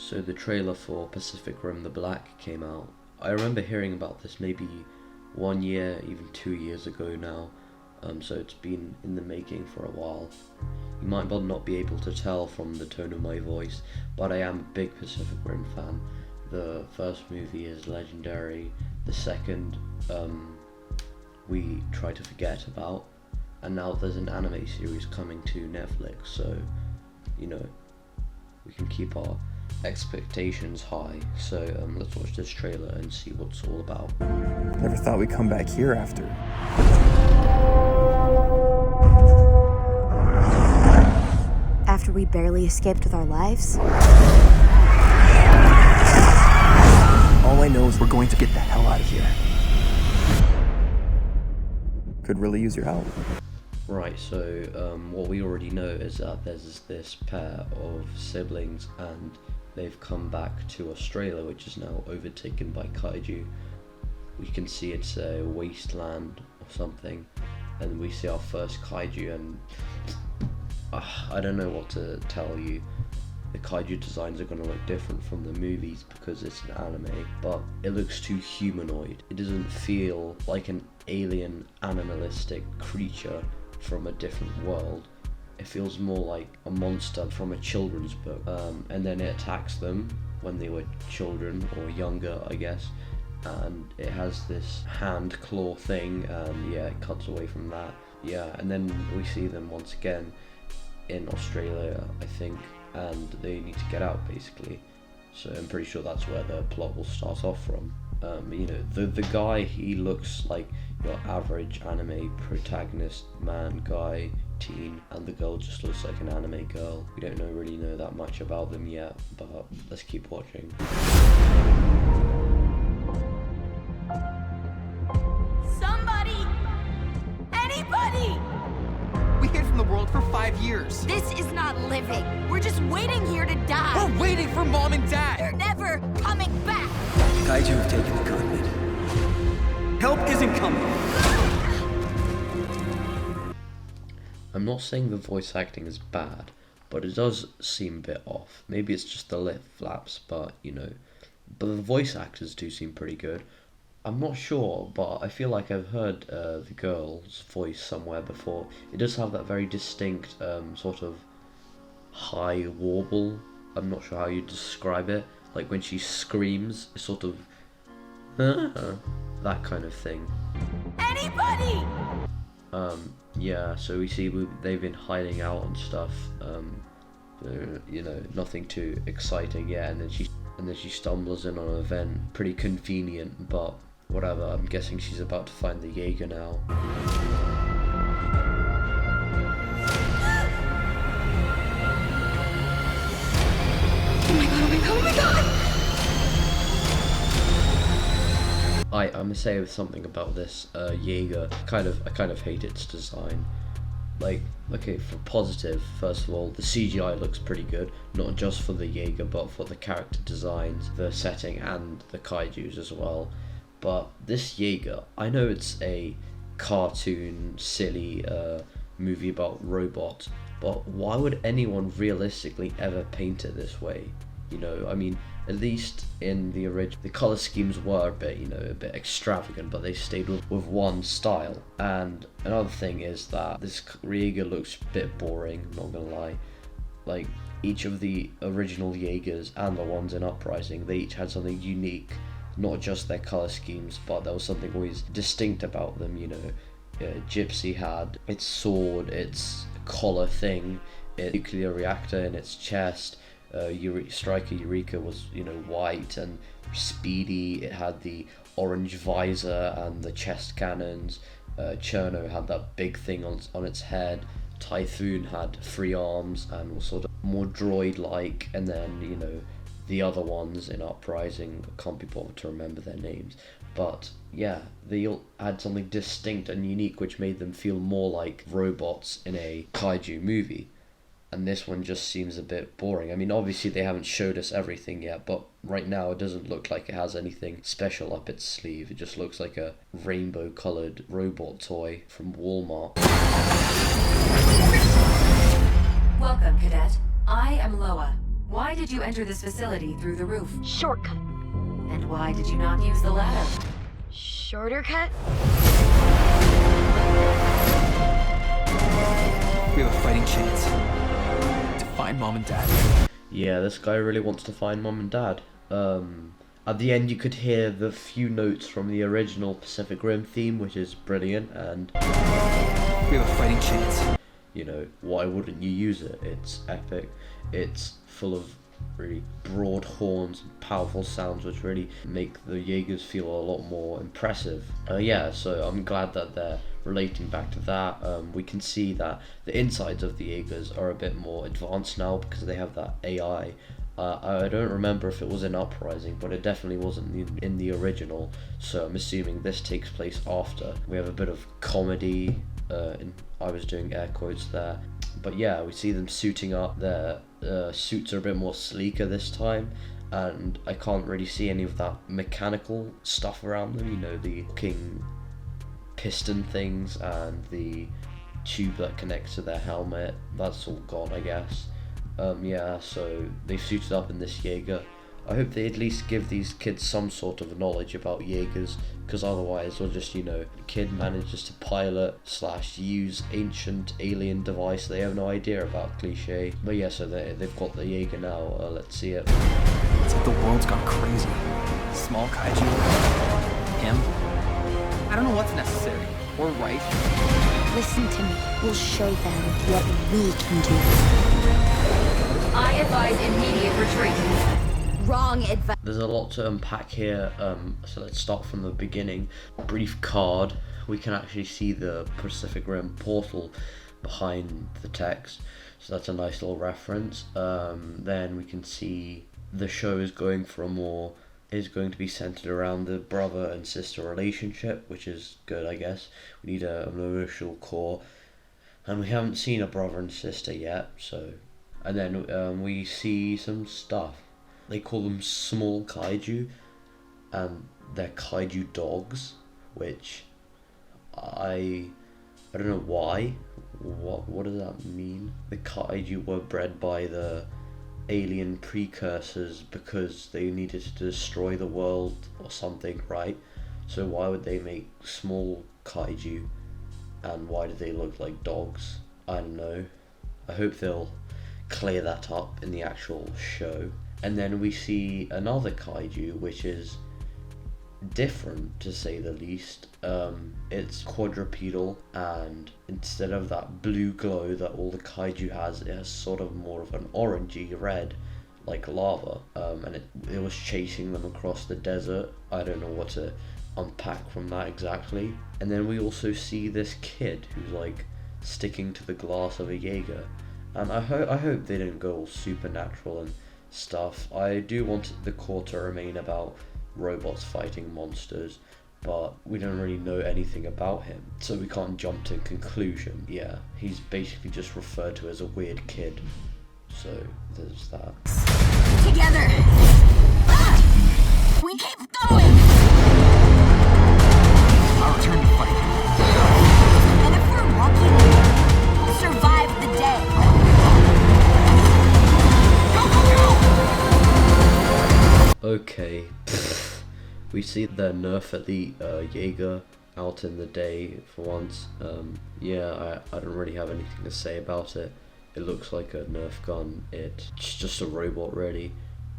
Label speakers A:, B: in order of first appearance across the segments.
A: So the trailer for Pacific Rim The Black came out. I remember hearing about this maybe 1 year, even 2 years ago now. So it's been in the making for a while. You might well not be able to tell from the tone of my voice, but I am a big Pacific Rim fan. The first movie is legendary. The second, we try to forget about. And now there's an anime series coming to Netflix, so, you know, we can keep our expectations high. So let's watch this trailer and see what it's all about.
B: Never thought we'd come back here after.
C: After we barely escaped with our lives?
B: All I know is we're going to get the hell out of here. Could really use your help.
A: Right, so what we already know is that there's this pair of siblings and they've come back to Australia, which is now overtaken by Kaiju. We can see it's a wasteland or something, and we see our first Kaiju, and I don't know what to tell you. The Kaiju designs are going to look different from the movies because it's an anime, but it looks too humanoid. It doesn't feel like an alien animalistic creature from a different world. It feels more like a monster from a children's book, and then it attacks them when they were children or younger, I guess, and it has this hand claw thing, and yeah, it cuts away from that. Yeah, and then we see them once again in Australia, I think, and they need to get out basically. So I'm pretty sure that's where the plot will start off from. You know, the guy, he looks like your average anime protagonist, man, guy, teen, and the girl just looks like an anime girl. We don't really know that much about them yet, but let's keep watching.
D: Somebody! Anybody!
E: We hid from the world for 5 years.
D: This is not living. We're just waiting here to die.
E: We're waiting for Mom and Dad.
D: They're never coming back.
B: Kaiju have taken the continent. Help isn't coming.
A: I'm not saying the voice acting is bad, but it does seem a bit off. Maybe it's just the lip flaps, but you know. But the voice actors do seem pretty good. I'm not sure, but I feel like I've heard the girl's voice somewhere before. It does have that very distinct sort of high warble. I'm not sure how you describe it. Like when she screams, it's sort of that kind of thing.
D: Anybody!
A: Yeah, so we see they've been hiding out and stuff. You know, nothing too exciting. Yeah, and then she stumbles in on an event. Pretty convenient, but whatever. I'm guessing she's about to find the Jaeger now.
D: Oh my god, oh my god, oh my god!
A: I'm gonna say something about this Jaeger. I kind of hate its design. Like, okay, for positive, first of all, the CGI looks pretty good, not just for the Jaeger, but for the character designs, the setting, and the Kaijus as well. But this Jaeger, I know it's a cartoon, silly movie about robots, but why would anyone realistically ever paint it this way? You know, I mean, at least in the original, the color schemes were a bit, you know, a bit extravagant, but they stayed with one style. And another thing is that this Jaeger looks a bit boring, not gonna lie. Like, each of the original Jaegers and the ones in Uprising, they each had something unique, not just their color schemes, but there was something always distinct about them, you know. Gypsy had its sword, its collar thing, its nuclear reactor in its chest. Striker Eureka was, you know, white and speedy. It had the orange visor and the chest cannons. Cherno had that big thing on its head. Typhoon had 3 arms and was sort of more droid-like. And then, you know, the other ones in Uprising, I can't be bothered to remember their names. But yeah, they all had something distinct and unique, which made them feel more like robots in a kaiju movie. And this one just seems a bit boring. I mean, obviously they haven't showed us everything yet, but right now it doesn't look like it has anything special up its sleeve. It just looks like a rainbow-coloured robot toy from Walmart.
F: Welcome, Cadet. I am Loa, Why did you enter this facility through the roof?
C: Shortcut.
F: And why did you not use the ladder?
C: Shorter cut?
E: We have a fighting chance to find Mom and Dad.
A: Yeah, this guy really wants to find Mom and Dad. At the end you could hear the few notes from the original Pacific Rim theme, which is brilliant, and
E: We have a fighting chance.
A: you know, why wouldn't you use it? It's epic. It's full of really broad horns and powerful sounds which really make the Jaegers feel a lot more impressive. Yeah, so I'm glad that they're relating back to that. We can see that the insides of the Jaegers are a bit more advanced now because they have that AI. I don't remember if it was in Uprising, but it definitely wasn't in the original, so I'm assuming this takes place after. We have a bit of comedy, I was doing air quotes there, but yeah, we see them suiting up. Their suits are a bit more sleeker this time, and I can't really see any of that mechanical stuff around them, you know, the fucking piston things and the tube that connects to their helmet. That's all gone, I guess. Yeah, so they've suited up in this Jaeger. I hope they at least give these kids some sort of knowledge about Jaegers, because otherwise they'll just, you know, kid manages to pilot / use ancient alien device they have no idea about, cliche. But yeah, so they've got the Jaeger now. Let's see it.
E: It's like the world's gone crazy. Small kaiju. Him. I don't know what's necessary or right.
C: Listen to me. We'll show them what we can do.
F: I advise immediate retreat.
D: Wrong advice.
A: There's a lot to unpack here, so let's start from the beginning. Brief card. We can actually see the Pacific Rim portal behind the text, so that's a nice little reference. Then we can see the show is going to be centered around the brother and sister relationship, which is good, I guess. We need an emotional core, and we haven't seen a brother and sister yet, so. And then we see some stuff. They call them small kaiju, and they're kaiju dogs, which I don't know why. What does that mean? The kaiju were bred by the alien precursors because they needed to destroy the world or something, right? So why would they make small kaiju, and why do they look like dogs? I don't know. I hope they'll clear that up in the actual show. And then we see another kaiju which is different, to say the least. It's quadrupedal, and instead of that blue glow that all the kaiju has, it has sort of more of an orangey red, like lava. And it was chasing them across the desert. I don't know what to unpack from that exactly. And then we also see this kid who's like sticking to the glass of a Jaeger, and I hope they didn't go all supernatural and stuff. I do want the core to remain about robots fighting monsters, but we don't really know anything about him, so we can't jump to a conclusion. Yeah, he's basically just referred to as a weird kid, so there's that.
D: Together. Ah! We keep going.
E: Our turn to fight.
D: And if we're lucky, we'll survive the day.
A: Okay, we see the nerf at the Jaeger out in the day for once. Yeah, I don't really have anything to say about it. It looks like a nerf gun. It's just a robot really.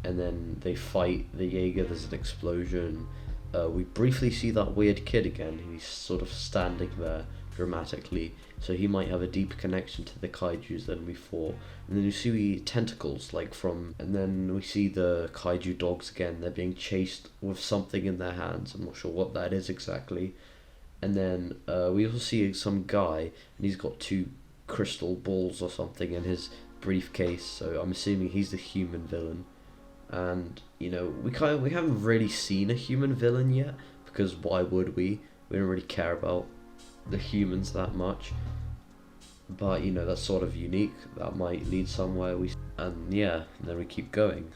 A: And then they fight the Jaeger, there's an explosion. We briefly see that weird kid again. He's sort of standing there dramatically, so he might have a deeper connection to the kaijus than we thought. And then you see tentacles and then we see the kaiju dogs again. They're being chased with something in their hands. I'm not sure what that is exactly. And then we also see some guy, and he's got 2 crystal balls or something in his briefcase, so I'm assuming he's the human villain. And you know, we haven't really seen a human villain yet, because why would we? We don't really care about the humans that much. But you know, that's sort of unique. That might lead somewhere. And yeah, and then we keep going.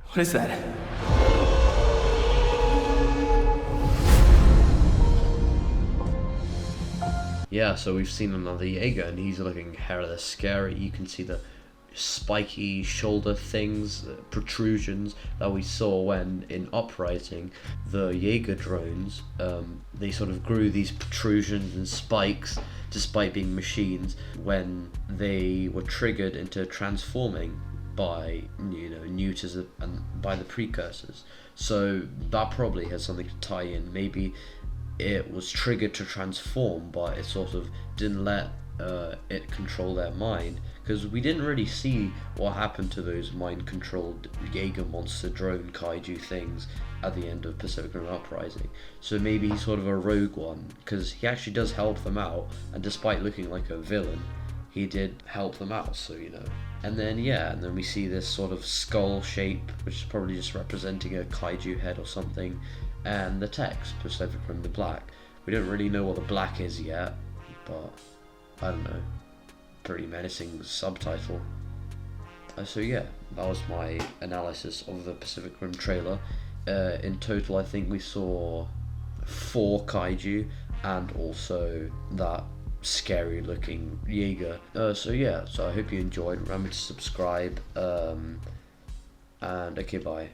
E: What is that?
A: yeah, so we've seen another Jaeger, and he's looking hella scary. You can see the spiky shoulder things, protrusions that we saw when in Uprising, the Jaeger drones, they sort of grew these protrusions and spikes despite being machines when they were triggered into transforming by, you know, neuters and by the precursors. So that probably has something to tie in. Maybe it was triggered to transform, but it sort of didn't let it control their mind, because we didn't really see what happened to those mind-controlled Jaeger monster drone kaiju things at the end of Pacific Rim Uprising. So maybe he's sort of a rogue one, because he actually does help them out, and despite looking like a villain, he did help them out, so you know. And then we see this sort of skull shape, which is probably just representing a kaiju head or something, and the text, Pacific Rim the Black. We don't really know what the black is yet, but I don't know, pretty menacing subtitle. So yeah, that was my analysis of the Pacific Rim trailer. In total, I think we saw 4 kaiju and also that scary looking Jaeger. So I hope you enjoyed. Remember to subscribe, and okay, bye.